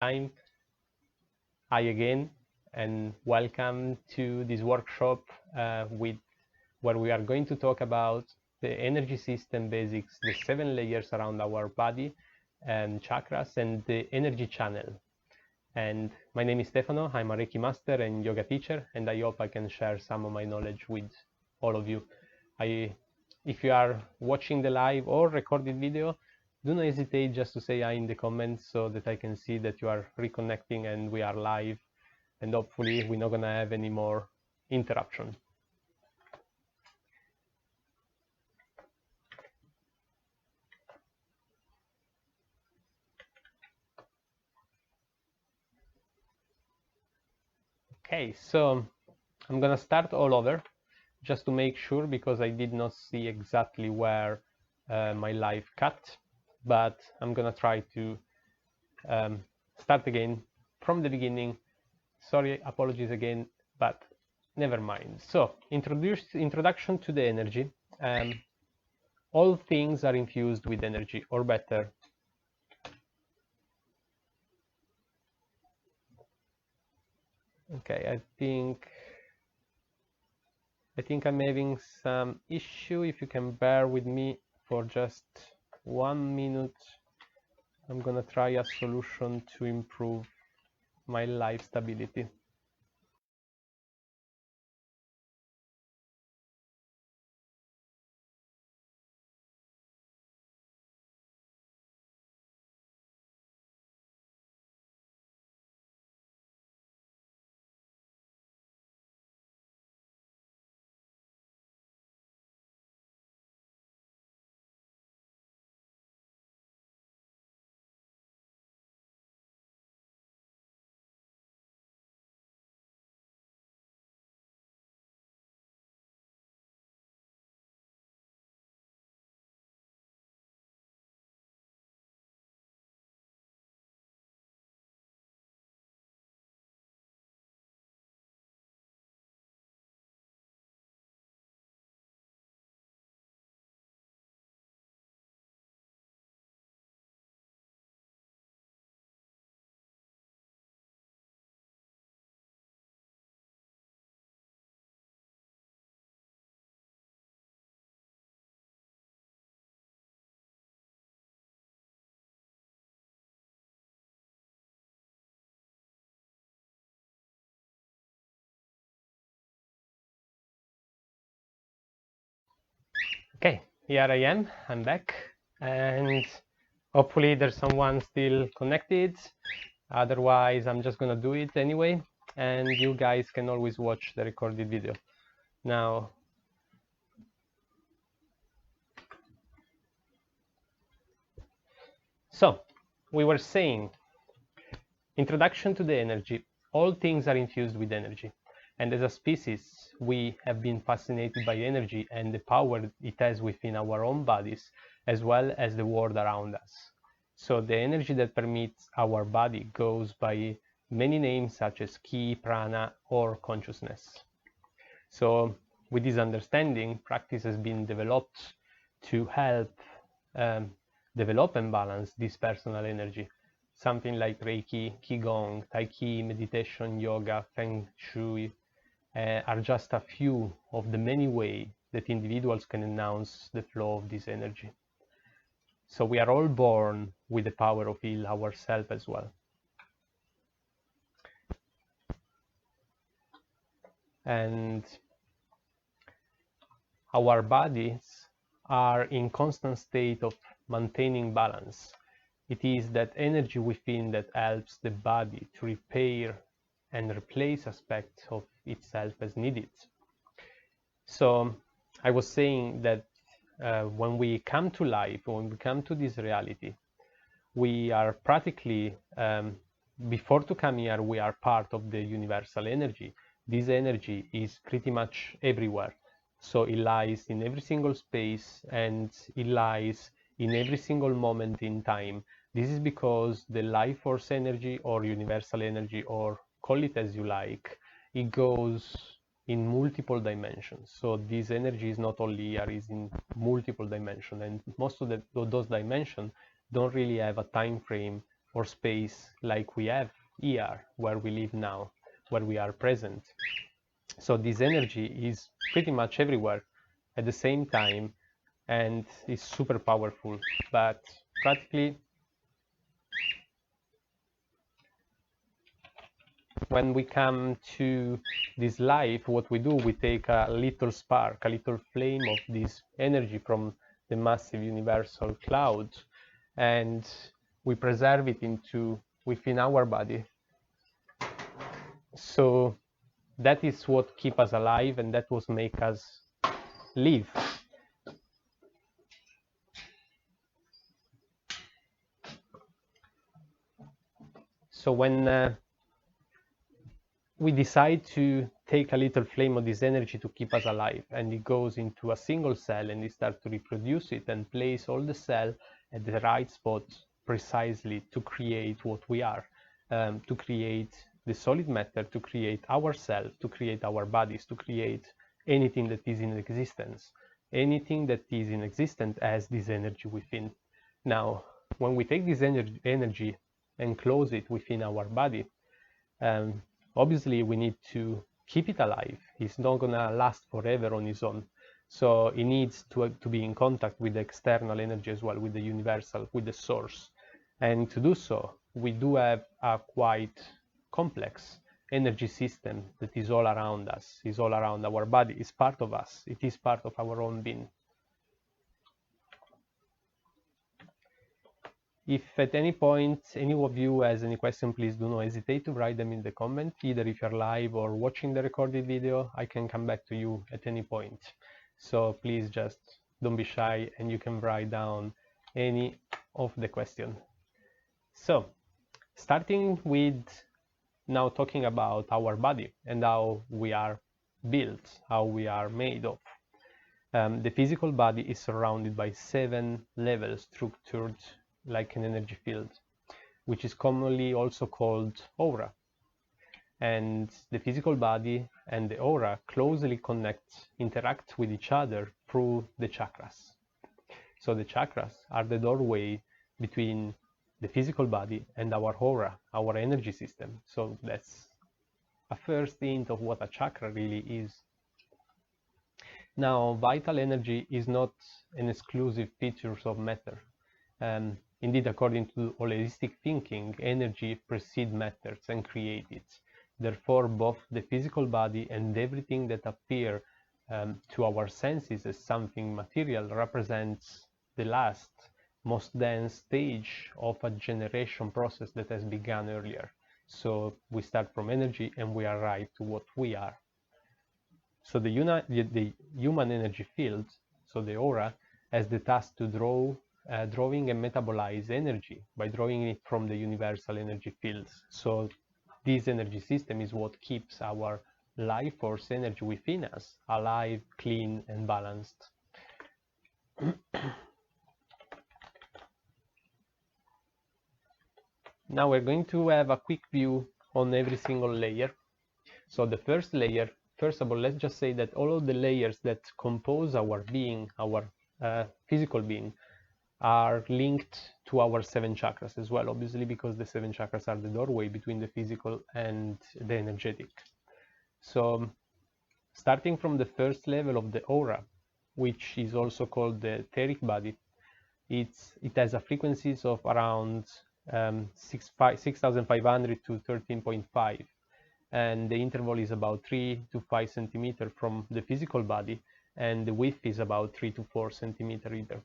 Hi again, and welcome to this workshop where we are going to talk about the energy system basics, the 7 layers around our body and chakras, and the energy channel. And my name is Stefano. I'm a Reiki master and yoga teacher, and I hope I can share some of my knowledge with all of you. If you are watching the live or recorded video, do not hesitate just to say hi in the comments so that I can see that you are reconnecting and we are live, and hopefully we're not gonna have any more interruption. Okay, so I'm gonna start all over just to make sure, because I did not see exactly where my live cut, but I'm gonna try to start again from the beginning. Sorry, apologies again, but never mind. So, introduction to the energy. All things are infused with energy, or better, okay, I think I'm having some issue. If you can bear with me for just 1 minute, I'm gonna try a solution to improve my live stability. Okay, here I am, I'm back, and hopefully there's someone still connected. Otherwise, I'm just gonna do it anyway, and you guys can always watch the recorded video. Now, so we were saying, introduction to the energy. All things are infused with energy, and as a species, we have been fascinated by energy and the power it has within our own bodies, as well as the world around us. So the energy that permeates our body goes by many names, such as ki, prana, or consciousness. So with this understanding, practice has been developed to help develop and balance this personal energy. Something like Reiki, Qigong, Tai Chi, meditation, yoga, Feng Shui are just a few of the many ways that individuals can enhance the flow of this energy. So we are all born with the power of heal ourselves as well. And our bodies are in constant state of maintaining balance. It is that energy within that helps the body to repair and replace aspects of itself as needed. So I was saying that when we come to life, when we come to this reality, we are practically, before to come here, we are part of the universal energy. This energy is pretty much everywhere. So it lies in every single space, and it lies in every single moment in time. This is because the life force energy, or universal energy, or call it as you like, it goes in multiple dimensions. So this energy is not only here, is in multiple dimensions, and most of those dimensions don't really have a time frame or space like we have here, where we live now, where we are present. So this energy is pretty much everywhere at the same time and is super powerful. But practically, when we come to this life, what we do, we take a little spark, a little flame of this energy from the massive universal cloud, and we preserve it within our body. So that is what keeps us alive, and that what makes us live. So when we decide to take a little flame of this energy to keep us alive, and it goes into a single cell, and it starts to reproduce it and place all the cell at the right spot precisely to create what we are, to create the solid matter, to create ourselves, to create our bodies, to create anything that is in existence. Anything that is in existence has this energy within. Now, when we take this energy and close it within our body, obviously we need to keep it alive. It's not gonna last forever on its own. So it needs to be in contact with the external energy as well, with the universal, with the source. And to do so, we do have a quite complex energy system that is all around us, is all around our body, is part of us. It is part of our own being. If at any point any of you has any question, please do not hesitate to write them in the comment. Either if you're live or watching the recorded video, I can come back to you at any point. So please just don't be shy, and you can write down any of the question. So starting with now talking about our body and how we are built, how we are made of. The physical body is surrounded by 7 levels structured like an energy field, which is commonly also called aura. And the physical body and the aura closely interact with each other through the chakras. So the chakras are the doorway between the physical body and our aura, our energy system. So that's a first hint of what a chakra really is. Now, vital energy is not an exclusive feature of matter. Indeed, according to holistic thinking, energy precedes matter and creates it. Therefore, both the physical body and everything that appears to our senses as something material represents the last, most dense stage of a generation process that has begun earlier. So we start from energy and we arrive to what we are. So the human energy field, so the aura, has the task to drawing and metabolize energy by drawing it from the universal energy fields. So this energy system is what keeps our life force energy within us alive, clean, and balanced. Now we're going to have a quick view on every single layer. So the first layer, first of all, let's just say that all of the layers that compose our being, our physical being, are linked to our 7 chakras as well, obviously, because the 7 chakras are the doorway between the physical and the energetic. So starting from the first level of the aura, which is also called the etheric body, it has a frequencies of around 6,500 to 13.5, and the interval is about 3 to 5 centimeters from the physical body, and the width is about 3 to 4 centimeters either.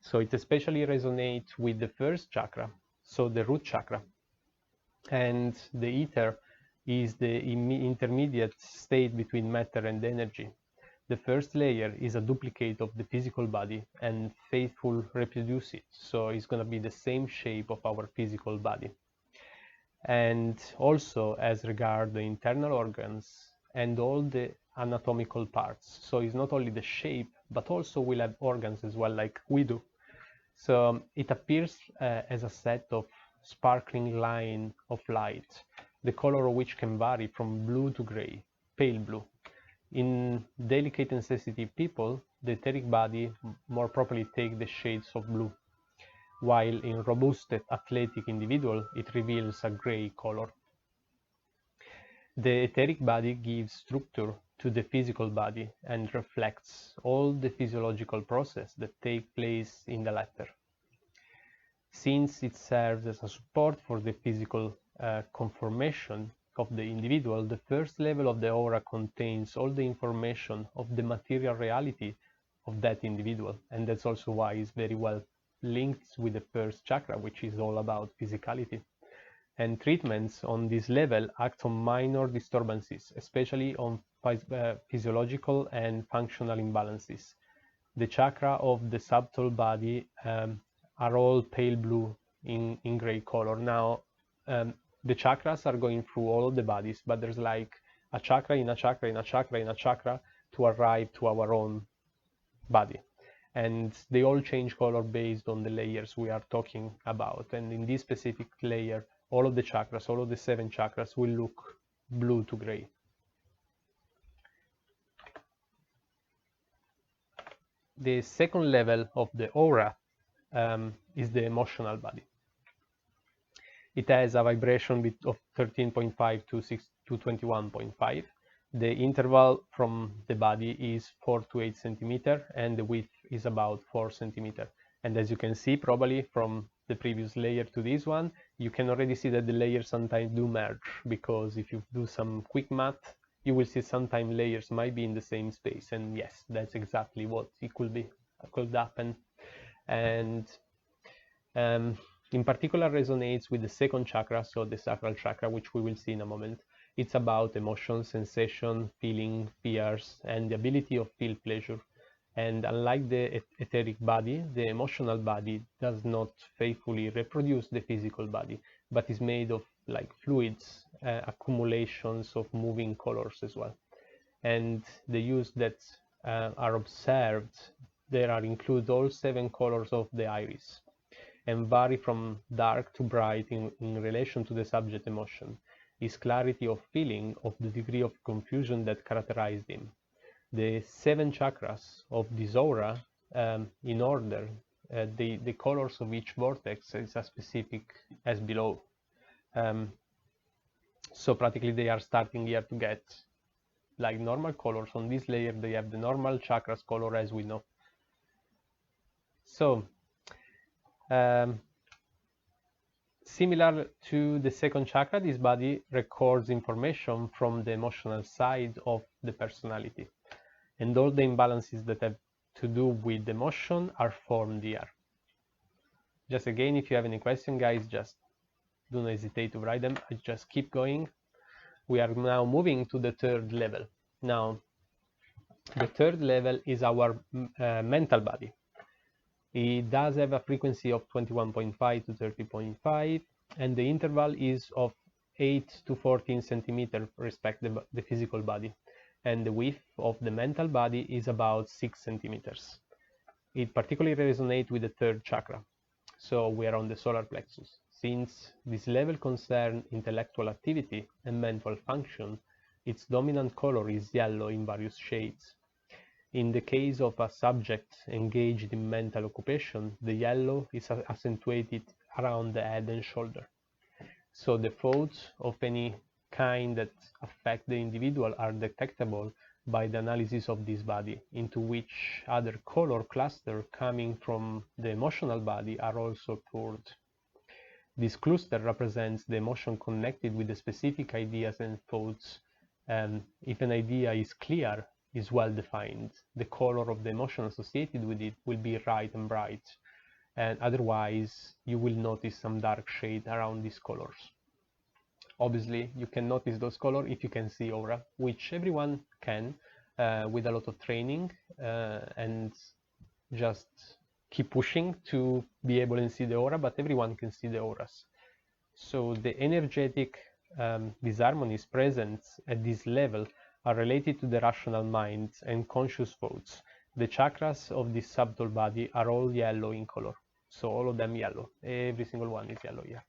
So it especially resonates with the first chakra, so the root chakra, and the ether is the intermediate state between matter and energy. The first layer is a duplicate of the physical body and faithful reproduce it, so it's going to be the same shape of our physical body. And also as regard the internal organs and all the anatomical parts, so it's not only the shape but also we'll have organs as well, like we do. So it appears as a set of sparkling line of light, the color of which can vary from blue to gray, pale blue. In delicate and sensitive people, the etheric body more properly take the shades of blue. while in robust athletic individual it reveals a gray color. The etheric body gives structure to the physical body and reflects all the physiological processes that take place in the latter. Since it serves as a support for the physical conformation of the individual, the first level of the aura contains all the information of the material reality of that individual, and that's also why it's very well linked with the first chakra, which is all about physicality. And treatments on this level act on minor disturbances, especially on physiological and functional imbalances. The chakra of the subtle body are all pale blue in gray color. Now, the chakras are going through all of the bodies, but there's like a chakra in a chakra in a chakra in a chakra to arrive to our own body. And they all change color based on the layers we are talking about. And in this specific layer, all of the chakras, all of the 7 chakras will look blue to gray. The second level of the aura is the emotional body. It has a vibration of 13.5 to 21.5. The interval from the body is 4 to 8 centimeters, and the width is about 4 centimeters. And as you can see, probably from the previous layer to this one, you can already see that the layers sometimes do merge, because if you do some quick math, you will see sometimes layers might be in the same space. And yes, that's exactly what it could happen. And in particular resonates with the second chakra, so the sacral chakra, which we will see in a moment. It's about emotion, sensation, feeling, fears, and the ability of feel pleasure. And unlike the etheric body, the emotional body does not faithfully reproduce the physical body, but is made of like fluids, accumulations of moving colors as well. And the hues that are observed there are include all 7 colors of the iris, and vary from dark to bright in relation to the subject emotion, is clarity of feeling of the degree of confusion that characterized him. The 7 chakras of this aura, in order, the colors of each vortex is as specific as below. So practically they are starting here to get like normal colors. On this layer they have the normal chakras color as we know. So similar to the second chakra, this body records information from the emotional side of the personality, and all the imbalances that have to do with emotion are formed here. Just again, if you have any question, guys, just do not hesitate to write them. I just keep going. We are now moving to the third level. Now, the third level is our mental body. It does have a frequency of 21.5 to 30.5, and the interval is of 8 to 14 centimeters respect the physical body, and the width of the mental body is about 6 centimeters. It particularly resonates with the third chakra, so we are on the solar plexus. Since this level concerns intellectual activity and mental function, its dominant color is yellow in various shades. In the case of a subject engaged in mental occupation, the yellow is accentuated around the head and shoulder. So the thoughts of any kind that affect the individual are detectable by the analysis of this body, into which other color clusters coming from the emotional body are also poured. This cluster represents the emotion connected with the specific ideas and thoughts. If an idea is clear, is well defined, the color of the emotion associated with it will be bright and bright, and otherwise you will notice some dark shade around these colors. Obviously you can notice those colors if you can see aura, which everyone can with a lot of training, and just keep pushing to be able to see the aura, but everyone can see the auras. So the energetic disharmonies present at this level are related to the rational mind and conscious thoughts. The chakras of this subtle body are all yellow in color, so all of them yellow, every single one is yellow here.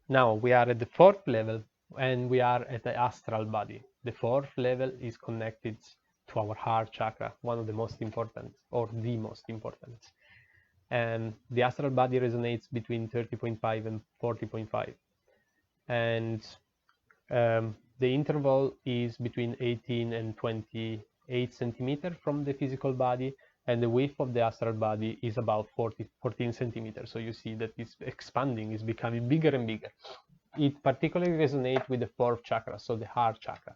Now we are at the 4th level, and we are at the astral body. The 4th level is connected to our heart chakra, one of the most important, or the most important. And the astral body resonates between 30.5 and 40.5. And the interval is between 18 and 28 centimeters from the physical body, and the width of the astral body is about 14 centimeters. So you see that it's expanding, it's becoming bigger and bigger. It particularly resonates with the fourth chakra, so the heart chakra.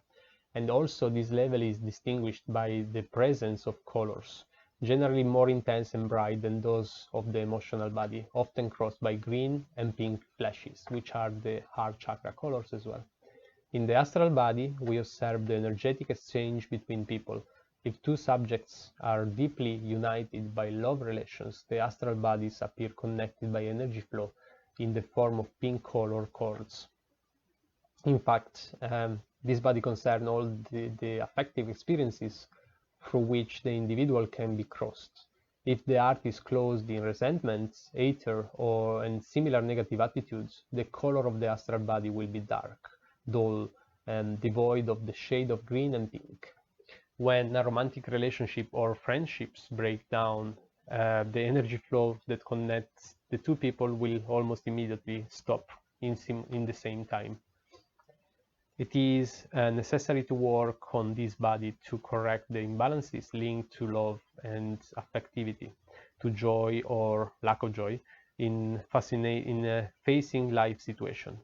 And also this level is distinguished by the presence of colors, generally more intense and bright than those of the emotional body, often crossed by green and pink flashes, which are the heart chakra colors as well. In the astral body, we observe the energetic exchange between people. If two subjects are deeply united by love relations, the astral bodies appear connected by energy flow in the form of pink color cords. In fact, this body concerns all the affective experiences through which the individual can be crossed. If the heart is closed in resentment, anger, and similar negative attitudes, the color of the astral body will be dark, dull, and devoid of the shade of green and pink. When a romantic relationship or friendships break down, the energy flow that connects the two people will almost immediately stop in the same time. It is necessary to work on this body to correct the imbalances linked to love and affectivity, to joy or lack of joy in facing life situation.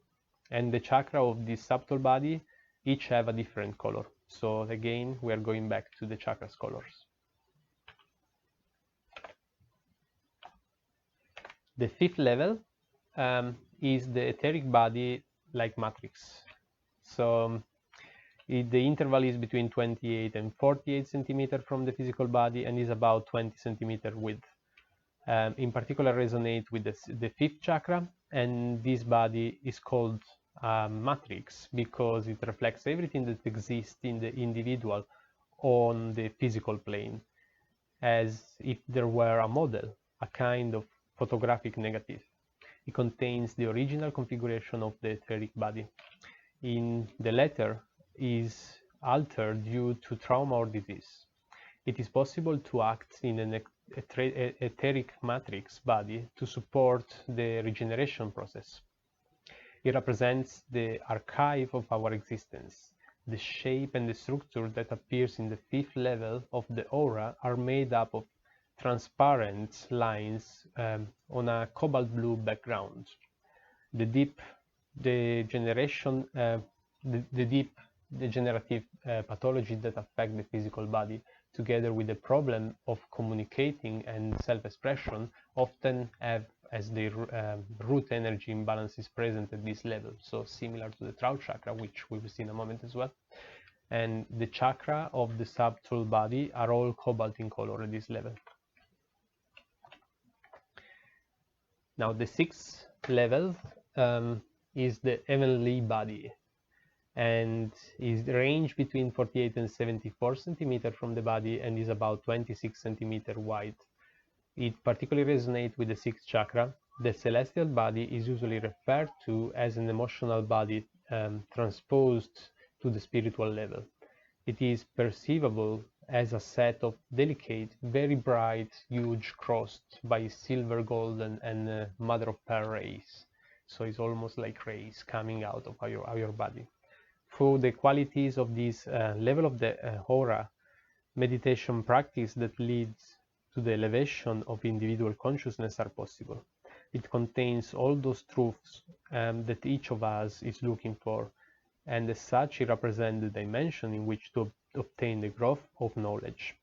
And the chakra of this subtle body each have a different color. So again, we are going back to the chakras colors. The fifth level is the etheric body like matrix. So the interval is between 28 and 48 centimeters from the physical body and is about 20 centimeters width. In particular, resonate with the fifth chakra, and this body is called matrix because it reflects everything that exists in the individual on the physical plane, as if there were a model, a kind of photographic negative. It contains the original configuration of the etheric body. In the latter is altered due to trauma or disease. It is possible to act in an etheric matrix body to support the regeneration process. It represents the archive of our existence. The shape and the structure that appears in the fifth level of the aura are made up of transparent lines on a cobalt blue background. The deep degenerative pathology that affect the physical body, together with the problem of communicating and self-expression, often have as their root energy imbalances present at this level. So similar to the throat chakra, which we will see in a moment as well. And the chakra of the subtle body are all cobalt in color at this level. Now the sixth level is the heavenly body, and is range between 48 and 74 centimeters from the body and is about 26 centimeters wide. It particularly resonates with the sixth chakra. The celestial body is usually referred to as an emotional body transposed to the spiritual level. It is perceivable as a set of delicate, very bright, huge crossed by silver, golden, and mother of pearl rays. So it's almost like rays coming out of your body. Through the qualities of this level of the aura, meditation practice that leads to the elevation of individual consciousness are possible. It contains all those truths that each of us is looking for, and as such it represents the dimension in which to obtain the growth of knowledge.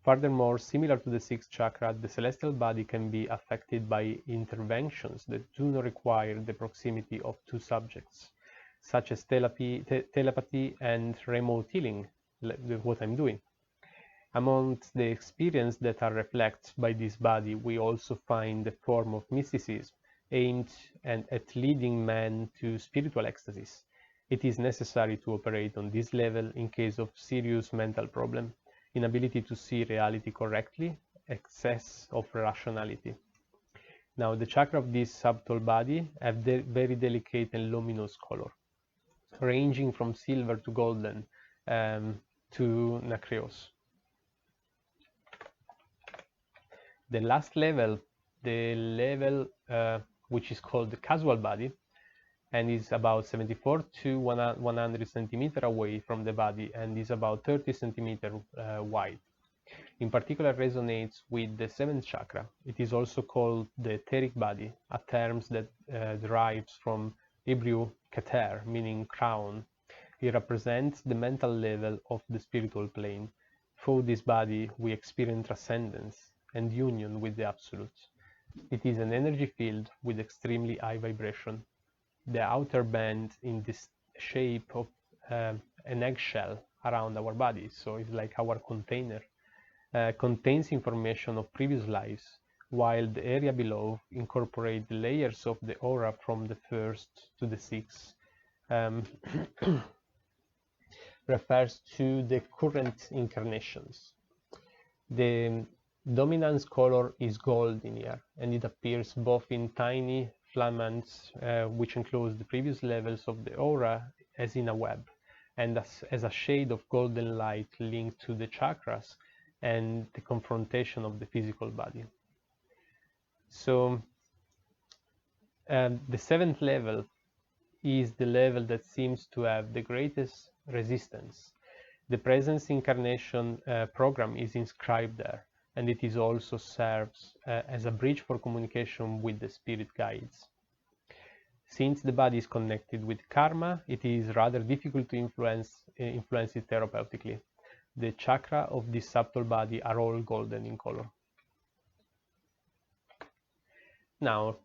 Furthermore, similar to the sixth chakra, the celestial body can be affected by interventions that do not require the proximity of two subjects, such as telepathy and remote healing, what I'm doing. Amongst the experiences that are reflected by this body, we also find the form of mysticism aimed at leading man to spiritual ecstasies. It is necessary to operate on this level in case of serious mental problem, inability to see reality correctly, excess of rationality. Now, the chakra of this subtle body have very delicate and luminous color, ranging from silver to golden, to Nacreos. The last level, the level which is called the casual body, and is about 74 to 100 centimeter away from the body, and is about 30 centimeter wide. In particular resonates with the seventh chakra. It is also called the etheric body, a term that derives from Hebrew keter, meaning crown. It represents the mental level of the spiritual plane. Through this body, we experience transcendence and union with the Absolute. It is an energy field with extremely high vibration. The outer band in this shape of an eggshell around our body, so it's like our container. Contains information of previous lives, while the area below incorporates the layers of the aura from the first to the sixth. Refers to the current incarnations. The dominance color is gold in here, and it appears both in tiny filaments, which enclose the previous levels of the aura, as in a web, and as a shade of golden light linked to the chakras and the confrontation of the physical body. So the seventh level is the level that seems to have the greatest resistance. The presence incarnation program is inscribed there, and it is also serves as a bridge for communication with the spirit guides. Since the body is connected with karma, it is rather difficult to influence it therapeutically. The chakra of this subtle body are all golden in color. Now,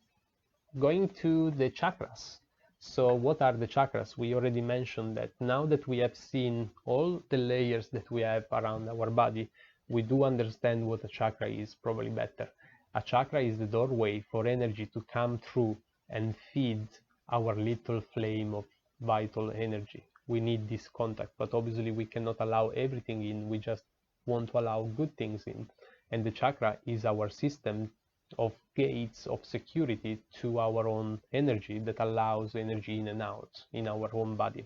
going to the chakras. So what are the chakras? We already mentioned that now that we have seen all the layers that we have around our body, we do understand what a chakra is probably better. A chakra is the doorway for energy to come through and feed our little flame of vital energy. We need this contact, but obviously we cannot allow everything in. We just want to allow good things in. And the chakra is our system of gates of security to our own energy that allows energy in and out in our own body.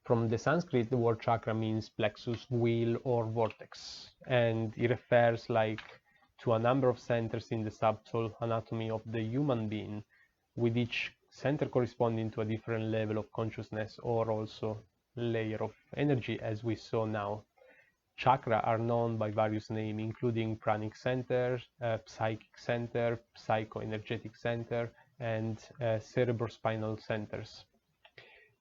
From the Sanskrit, the word chakra means plexus, wheel, or vortex, and it refers to a number of centers in the subtle anatomy of the human being, with each center corresponding to a different level of consciousness or also layer of energy, as we saw now. Chakra are known by various names, including pranic center, psychic center, psychoenergetic center, and cerebrospinal centers.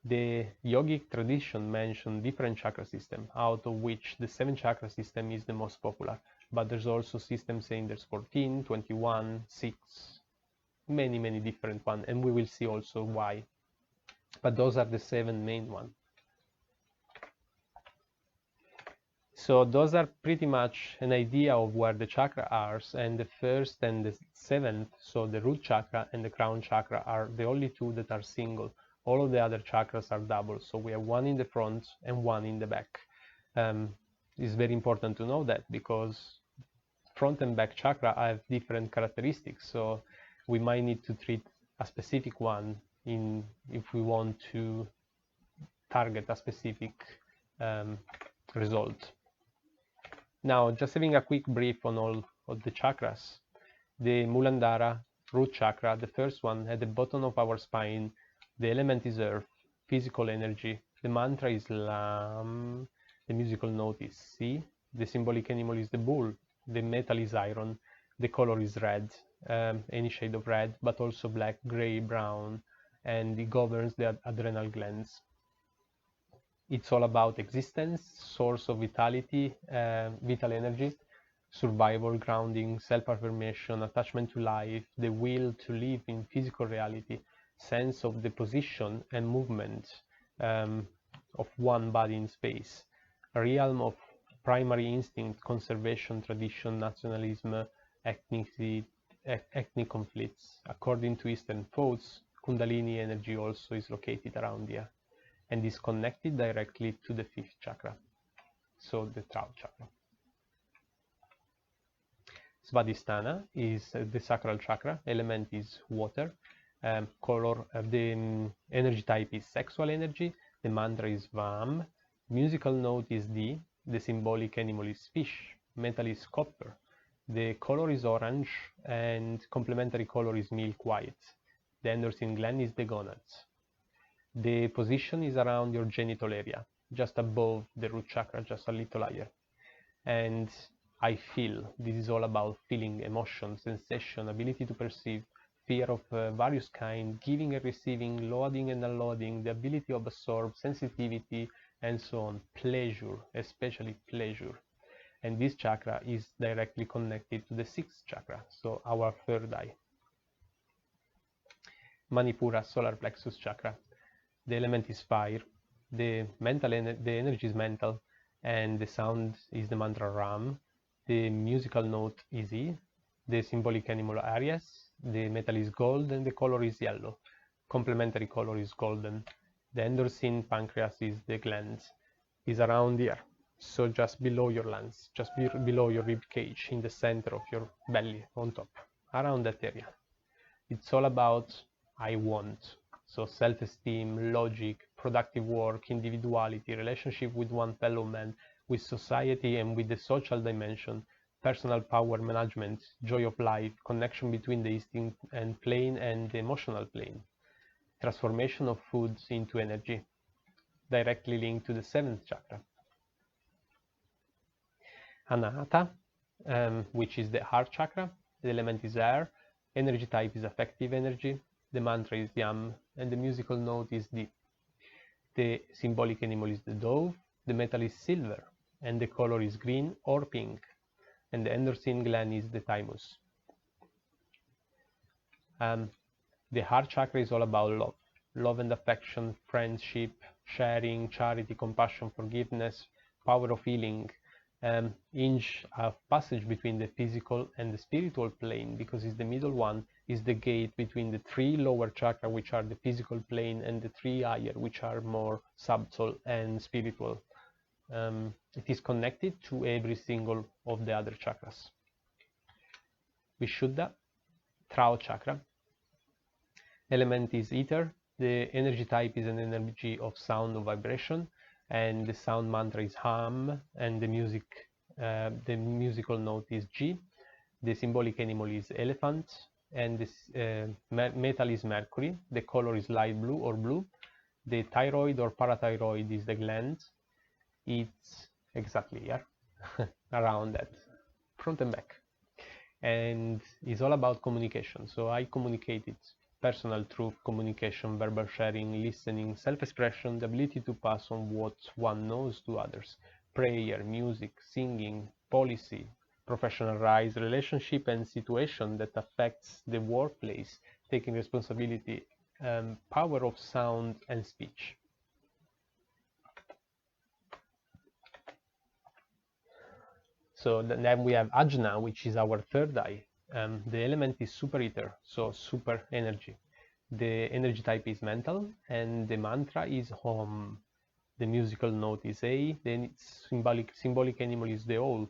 The yogic tradition mentions different chakra systems, out of which the 7 chakra system is the most popular, but there's also systems saying there's 14, 21, 6, many different ones, and we will see also why. But those are the 7 main ones. So those are pretty much an idea of where the chakra are, and the first and the 7th, so the root chakra and the crown chakra, are the only 2 that are single. All of the other chakras are double, so we have 1 in the front and 1 in the back. It's very important to know that, because front and back chakra have different characteristics, so we might need to treat a specific one if we want to target a specific result. Now, just having a quick brief on all of the chakras. The Muladhara root chakra, the first one, at the bottom of our spine. The element is earth, physical energy. The mantra is Lam. The musical note is Si. The symbolic animal is the bull. The metal is iron. The color is red, any shade of red, but also black, gray, brown, and it governs the adrenal glands. It's all about existence, source of vitality, vital energy, survival, grounding, self-affirmation, attachment to life, the will to live in physical reality, sense of the position and movement of one body in space, a realm of primary instinct, conservation, tradition, nationalism, ethnic conflicts. According to Eastern thoughts, Kundalini energy also is located around here, and is connected directly to the 5th chakra, so the throat chakra. Svadhisthana is the sacral chakra, element is water, color, the energy type is sexual energy, the mantra is Vam, Musical note is D, the symbolic animal is fish, metal is copper, the color is orange, and complementary color is milk white. The endorsing gland is the gonads. The position is around your genital area, just above the root chakra, just a little higher. And I feel, this is all about feeling, emotion, sensation, ability to perceive, fear of various kind, giving and receiving, loading and unloading, the ability to absorb, sensitivity, and so on, pleasure, especially pleasure. And this chakra is directly connected to the sixth chakra, so our third eye. Manipura, solar plexus chakra. The element is fire, the energy is mental, and the sound is the mantra Ram. The musical note is E, the symbolic animal Aries, the metal is gold, and the color is yellow. Complementary color is golden. The endorsine pancreas is the gland, is around here, so just below your lungs, just below your rib cage, in the center of your belly, on top, around that area. It's all about I want. So self-esteem, logic, productive work, individuality, relationship with one fellow man, with society and with the social dimension, personal power management, joy of life, connection between the instinct and plane and the emotional plane, transformation of foods into energy, directly linked to the seventh chakra. Anahata, which is the heart chakra, the element is air, energy type is affective energy, the mantra is Yam, and the musical note is D. The symbolic animal is the dove, the metal is silver, and the color is green or pink, and the endorsine gland is the thymus. The heart chakra is all about love and affection, friendship, sharing, charity, compassion, forgiveness, power of healing, inch of passage between the physical and the spiritual plane, because it's the middle one, is the gate between the three lower chakra, which are the physical plane, and the three higher, which are more subtle and spiritual. It is connected to every single of the other chakras. Vishuddha, Trao chakra. Element is ether. The energy type is an energy of sound or vibration, and the sound mantra is Ham, and the musical note is G. The symbolic animal is elephant, and this metal is mercury. The color is light blue or blue. The thyroid or parathyroid is the gland. It's exactly here, around that, front and back, and it's all about communication. So I communicated personal truth, communication, verbal sharing, listening, self-expression, the ability to pass on what one knows to others, prayer, music, singing, policy, professional rise, relationship and situation that affects the workplace, taking responsibility, power of sound and speech. So then we have Ajna, which is our third eye. The element is super ether, so super energy. The energy type is mental, and the mantra is Om. The musical note is A. Then its symbolic animal is the owl.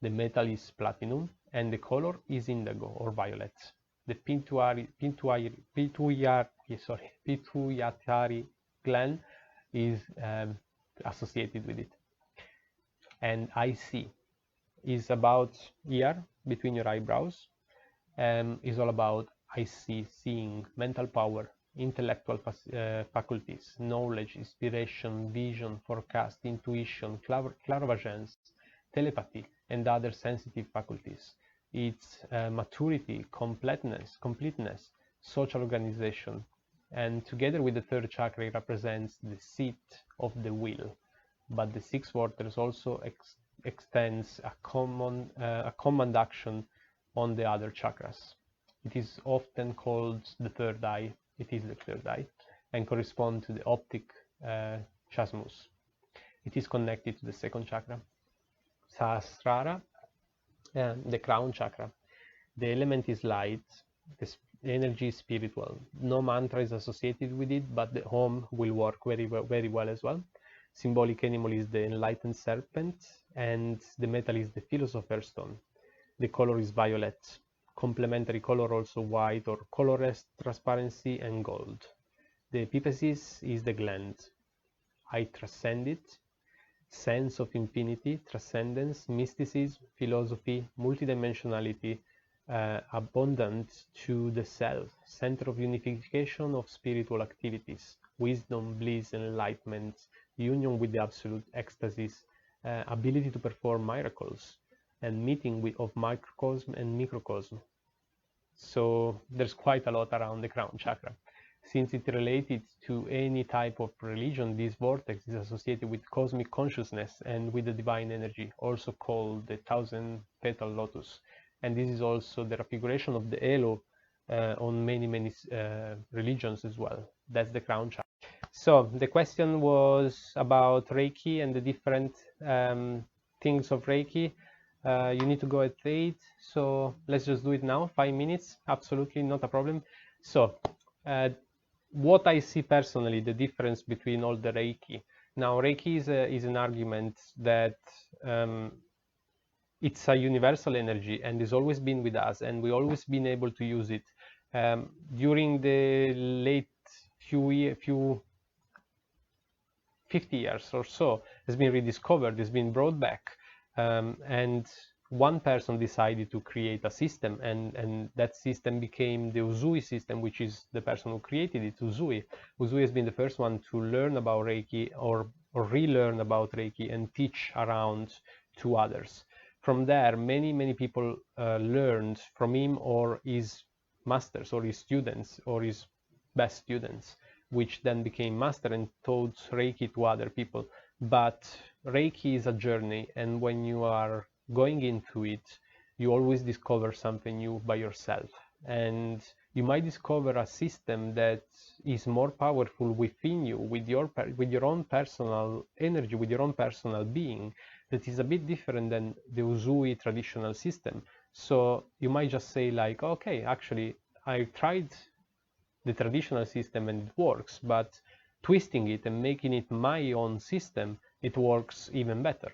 The metal is platinum, and the color is indigo or violet. The pituitary gland is associated with it. And I see is about here between your eyebrows, is all about I see, seeing, mental power, intellectual faculties, knowledge, inspiration, vision, forecast, intuition, clairvoyance, telepathy, and other sensitive faculties. It's maturity, completeness, social organization, and together with the third chakra, it represents the seat of the will. But the six waters also extends a command action on the other chakras. It is often called the third eye. It is the third eye, and correspond to the optic chasmus. It is connected to the second chakra. Sahasrara, the crown chakra. The element is light. The energy is spiritual. No mantra is associated with it, but the Om will work very well as well. Symbolic animal is the enlightened serpent, and the metal is the philosopher's stone. The color is violet. Complementary color also white or colorless, transparency, and gold. The epiphysis is the gland. I transcend it. sense of infinity, transcendence, mysticism, philosophy, multidimensionality, abundant to the self, center of unification of spiritual activities, wisdom, bliss, enlightenment, union with the absolute, ecstasis, ability to perform miracles, and meeting of microcosm and microcosm. So there's quite a lot around the crown chakra. Since it's related to any type of religion, this vortex is associated with cosmic consciousness and with the divine energy, also called the thousand petal lotus. And this is also the configuration of the halo on many religions as well. That's the crown chakra. So the question was about Reiki and the different things of Reiki. You need to go at 8, so let's just do it now. 5 minutes, absolutely not a problem. So what I see personally, the difference between all the Reiki. Now, Reiki is an argument that it's a universal energy and has always been with us, and we always been able to use it. During the late few 50 years or so, has been rediscovered, has been brought back, and one person decided to create a system, and that system became the Usui system, which is the person who created it, Usui. Usui has been the first one to learn about Reiki or relearn about Reiki and teach around to others. From there, many people learned from him or his masters or his students or his best students, which then became master and taught Reiki to other people. But Reiki is a journey, and when you are going into it, you always discover something new by yourself. And you might discover a system that is more powerful within you, with your own personal energy, with your own personal being, that is a bit different than the Usui traditional system. So you might just say like, okay, actually, I tried the traditional system and it works, but twisting it and making it my own system, it works even better.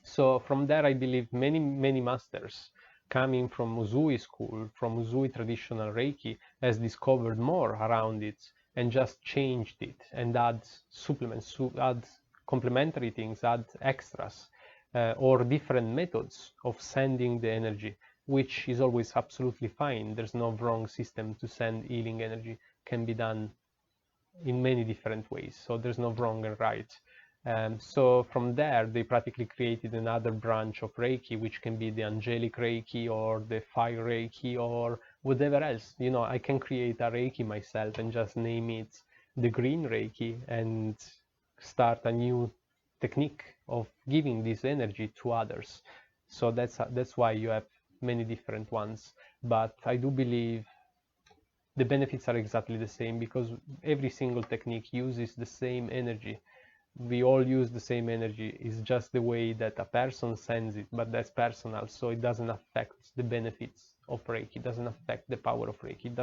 So from there, I believe many masters coming from Usui school, from Usui traditional Reiki, has discovered more around it and just changed it and add supplements, add complementary things, add extras, or different methods of sending the energy, which is always absolutely fine. There's no wrong system to send healing energy. Can be done in many different ways, so there's no wrong and right. So from there, they practically created another branch of Reiki, which can be the angelic Reiki or the fire Reiki or whatever else. You know, I can create a Reiki myself and just name it the green Reiki and start a new technique of giving this energy to others. So that's why you have many different ones. But I do believe the benefits are exactly the same, because every single technique uses the same energy. We all use the same energy. It's just the way that a person sends it, but that's personal, so it doesn't affect the benefits of Reiki. It doesn't affect the power of Reiki. It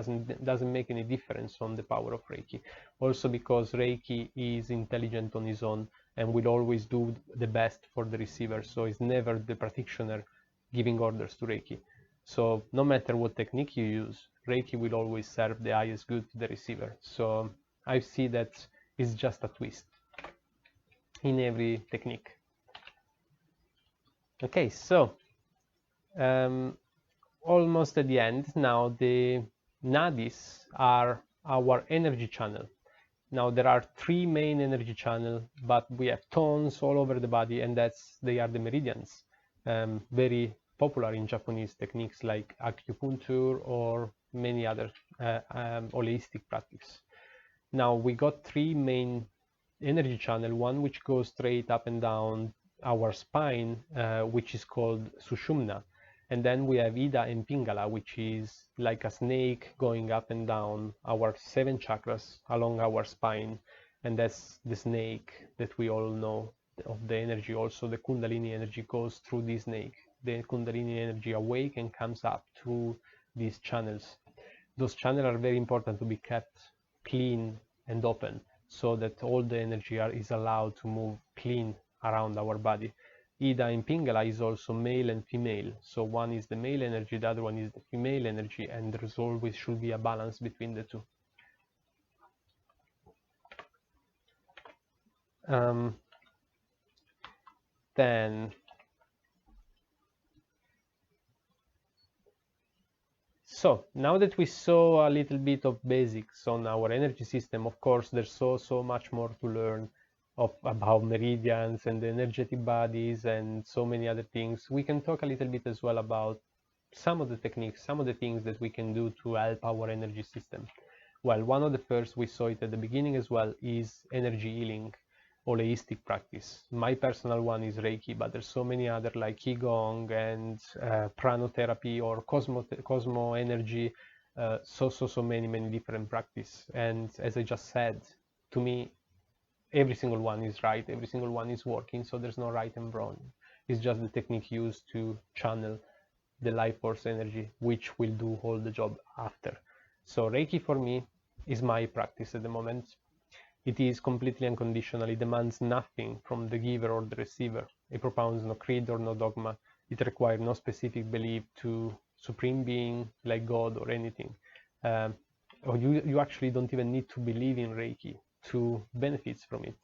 doesn't make any difference on the power of Reiki. Also because Reiki is intelligent on its own and will always do the best for the receiver, so it's never the practitioner giving orders to Reiki. So no matter what technique you use, Reiki will always serve the highest good to the receiver. So I see that it's just a twist in every technique. Okay, so almost at the end now. The nadis are our energy channel. Now there are 3 main energy channels, but we have tones all over the body, and they are the meridians, very popular in Japanese techniques like acupuncture or many other holistic practices. Now we got 3 main energy channel, one which goes straight up and down our spine, which is called Sushumna, and then we have Ida and Pingala, which is like a snake going up and down our 7 chakras along our spine, and that's the snake that we all know of the energy. Also the Kundalini energy goes through this snake. The Kundalini energy awake and comes up through these channels. Those channels are very important to be kept clean and open, so that all the energy is allowed to move clean around our body. Ida in Pingala is also male and female, so one is the male energy, the other one is the female energy, and there always should be a balance between the two. Then, so now that we saw a little bit of basics on our energy system, of course, there's so much more to learn about meridians and the energetic bodies and so many other things. We can talk a little bit as well about some of the techniques, some of the things that we can do to help our energy system. Well, one of the first, we saw it at the beginning as well, is energy healing, holistic practice. My personal one is Reiki, but there's so many other like Qigong and pranotherapy or cosmo energy, so many different practice. And as I just said, to me, every single one is right, every single one is working, so there's no right and wrong. It's just the technique used to channel the life force energy, which will do all the job after. So Reiki for me is my practice at the moment. It is completely unconditional. It demands nothing from the giver or the receiver. It propounds no creed or no dogma. It requires no specific belief to supreme being like God or anything. Or you actually don't even need to believe in Reiki to benefit from it.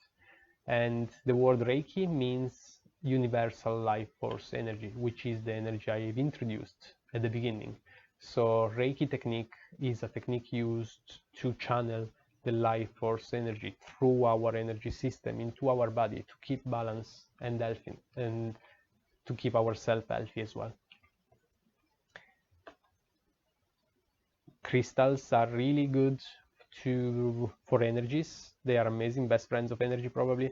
And the word Reiki means universal life force energy, which is the energy I've introduced at the beginning. So Reiki technique is a technique used to channel the life force energy through our energy system into our body to keep balance and healthy, and to keep ourselves healthy as well. Crystals are really good for energies. They are amazing, best friends of energy probably.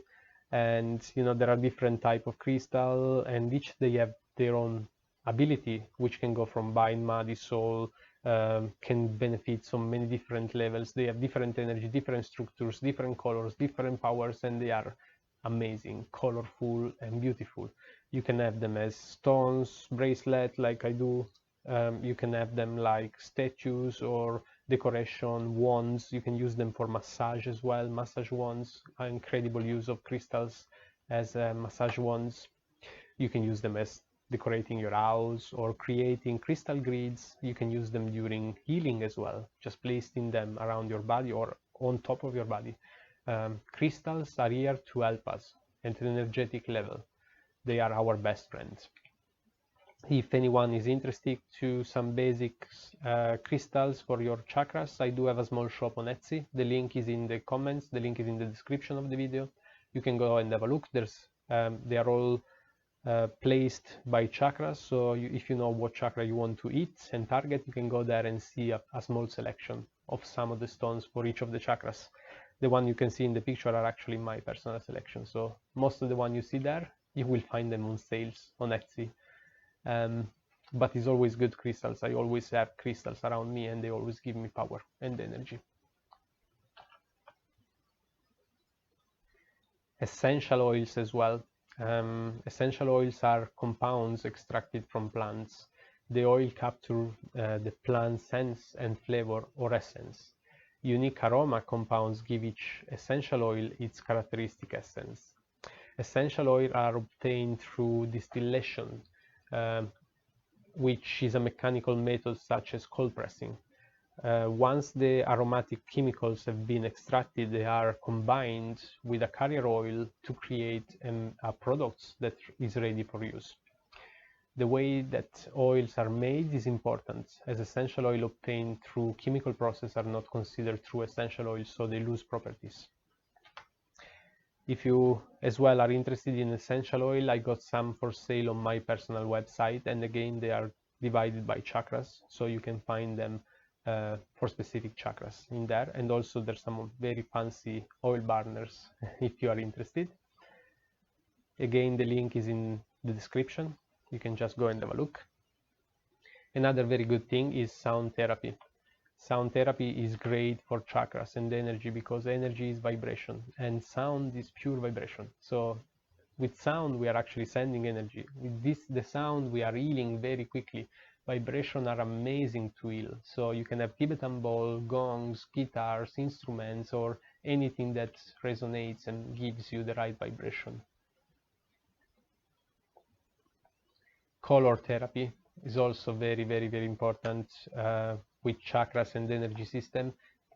And there are different type of crystal, and each they have their own ability, which can go from bind, muddy, soul, can benefit so many different levels. They have different energy, different structures, different colors, different powers, and they are amazing, colorful, and beautiful. You can have them as stones, bracelet, like I do. You can have them like statues or decoration, wands. You can use them for massage as well. Massage wands are incredible use of crystals as massage wands. You can use them as decorating your house or creating crystal grids. You can use them during healing as well, just placing them around your body or on top of your body. Crystals are here to help us at an energetic level. They are our best friends. If anyone is interested to some basic crystals for your chakras, I do have a small shop on Etsy. The link is in the comments. The link is in the description of the video. You can go and have a look. They are all placed by chakras, so if you know what chakra you want to hit and target, you can go there and see a small selection of some of the stones for each of the chakras. The one you can see in the picture are actually my personal selection, so most of the one you see there, you will find them on sales on Etsy. But it's always good crystals. I always have crystals around me, and they always give me power and energy. Essential oils as well. Essential oils are compounds extracted from plants. The oil captures the plant's sense and flavor or essence. Unique aroma compounds give each essential oil its characteristic essence. Essential oils are obtained through distillation, which is a mechanical method such as cold pressing. Once the aromatic chemicals have been extracted, they are combined with a carrier oil to create a product that is ready for use. The way that oils are made is important, as essential oil obtained through chemical process are not considered true essential oils, so they lose properties. If you as well are interested in essential oil, I got some for sale on my personal website, and again they are divided by chakras, so you can find them for specific chakras in there, and also there's some very fancy oil burners if you are interested. Again, the link is in the description. You can just go and have a look. Another very good thing is sound therapy. Sound therapy is great for chakras and energy because energy is vibration and sound is pure vibration. So with sound we are actually sending energy. With the sound we are healing very quickly. Vibrations are amazing to heal. So you can have Tibetan bowl, gongs, guitars, instruments, or anything that resonates and gives you the right vibration. Color therapy is also very important with chakras and energy system.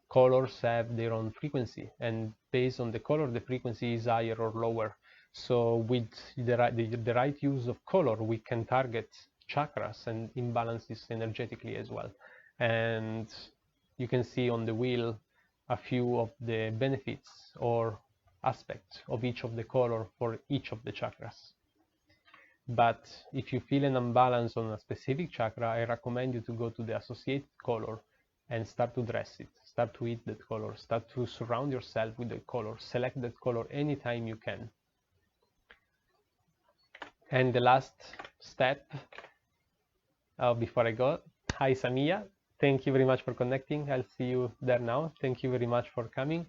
Colors have their own frequency, and based on the color, the frequency is higher or lower. So with the right use of color, we can target chakras and imbalances energetically as well. And you can see on the wheel a few of the benefits or aspects of each of the color for each of the chakras. But if you feel an imbalance on a specific chakra, I recommend you to go to the associated color and start to dress it, start to eat that color, start to surround yourself with the color, select that color anytime you can. And the last step, before I go, hi Samia, thank you very much for connecting. I'll see you there now. Thank you very much for coming.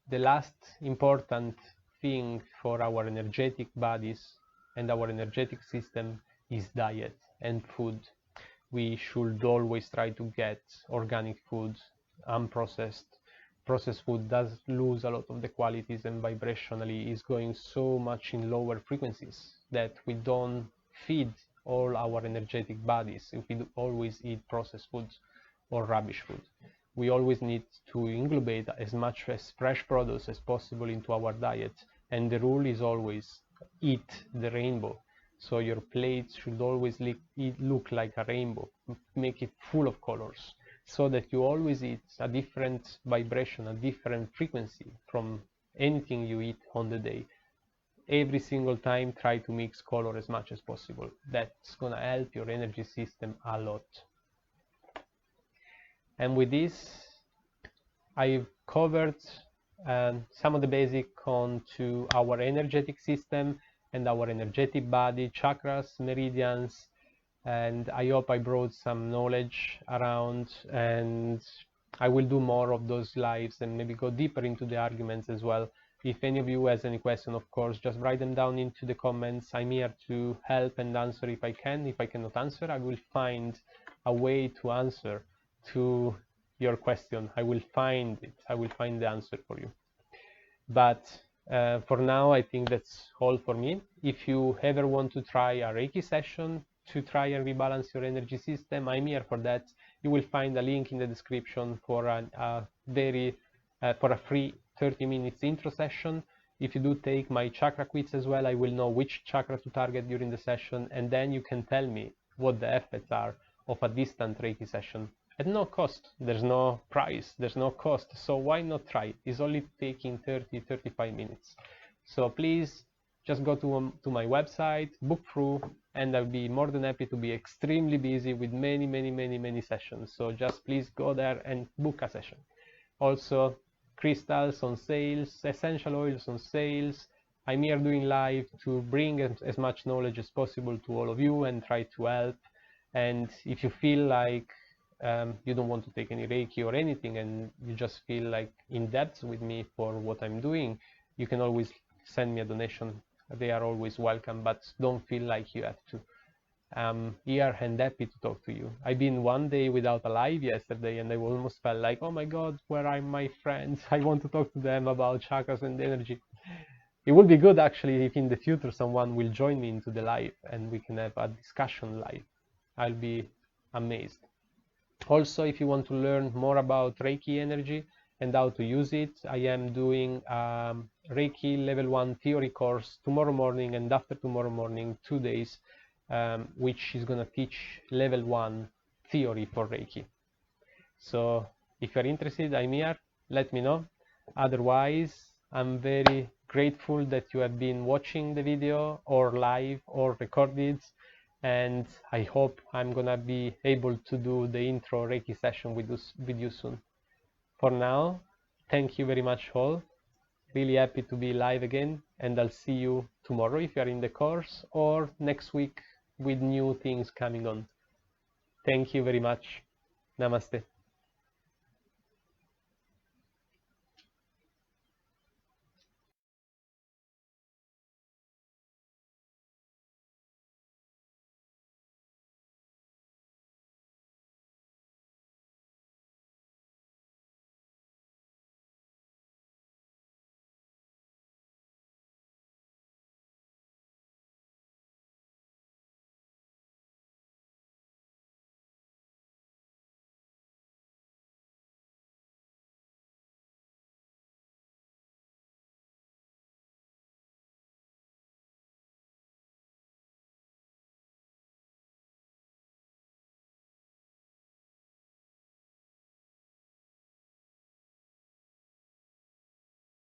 The last important thing for our energetic bodies and our energetic system is diet and food. We should always try to get organic food, unprocessed. Processed food does lose a lot of the qualities and vibrationally is going so much in lower frequencies that we don't feed all our energetic bodies if we always eat processed foods or rubbish food. We always need to inglobate as much as fresh produce as possible into our diet, and the rule is always eat the rainbow. So your plate should always look like a rainbow, make it full of colors, so that you always eat a different vibration, a different frequency from anything you eat on the day. Every single time try to mix color as much as possible. That's gonna help your energy system a lot. And with this, I've covered some of the basic onto our energetic system and our energetic body, chakras, meridians, and I hope I brought some knowledge around, and I will do more of those lives and maybe go deeper into the arguments as well. If any of you has any question, of course, just write them down into the comments. I'm here to help and answer if I can. If I cannot answer, I will find a way to answer to your question. I will find it. I will find the answer for you. But for now, I think that's all for me. If you ever want to try a Reiki session to try and rebalance your energy system, I'm here for that. You will find a link in the description for a free 30 minutes intro session. If you do take my chakra quiz as well, I will know which chakra to target during the session, and then you can tell me what the effects are of a distant Reiki session. At no cost, there's no price, there's no cost, so why not try it? It's only taking 30-35 minutes. So please just go to my website, book through, and I'll be more than happy to be extremely busy with many sessions. So just please go there and book a session. Also, crystals on sales, essential oils on sales. I'm here doing live to bring as much knowledge as possible to all of you and try to help. And if you feel like you don't want to take any Reiki or anything and you just feel like in depth with me for what I'm doing, you can always send me a donation. They are always welcome, but don't feel like you have to. I'm here and happy to talk to you. I've been one day without a live yesterday and I almost felt like, oh my God, where are my friends? I want to talk to them about chakras and energy. It would be good actually if in the future someone will join me into the live and we can have a discussion live. I'll be amazed. Also, if you want to learn more about Reiki energy and how to use it, I am doing Reiki level 1 theory course tomorrow morning and after tomorrow morning, 2 days, which is going to teach level 1 theory for Reiki. So if you're interested, I'm here, let me know. Otherwise, I'm very grateful that you have been watching the video or live or recorded, and I hope I'm gonna be able to do the intro Reiki session with you soon. For now, thank you very much all. Really happy to be live again, and I'll see you tomorrow if you're in the course or next week with new things coming on. Thank you very much. Namaste.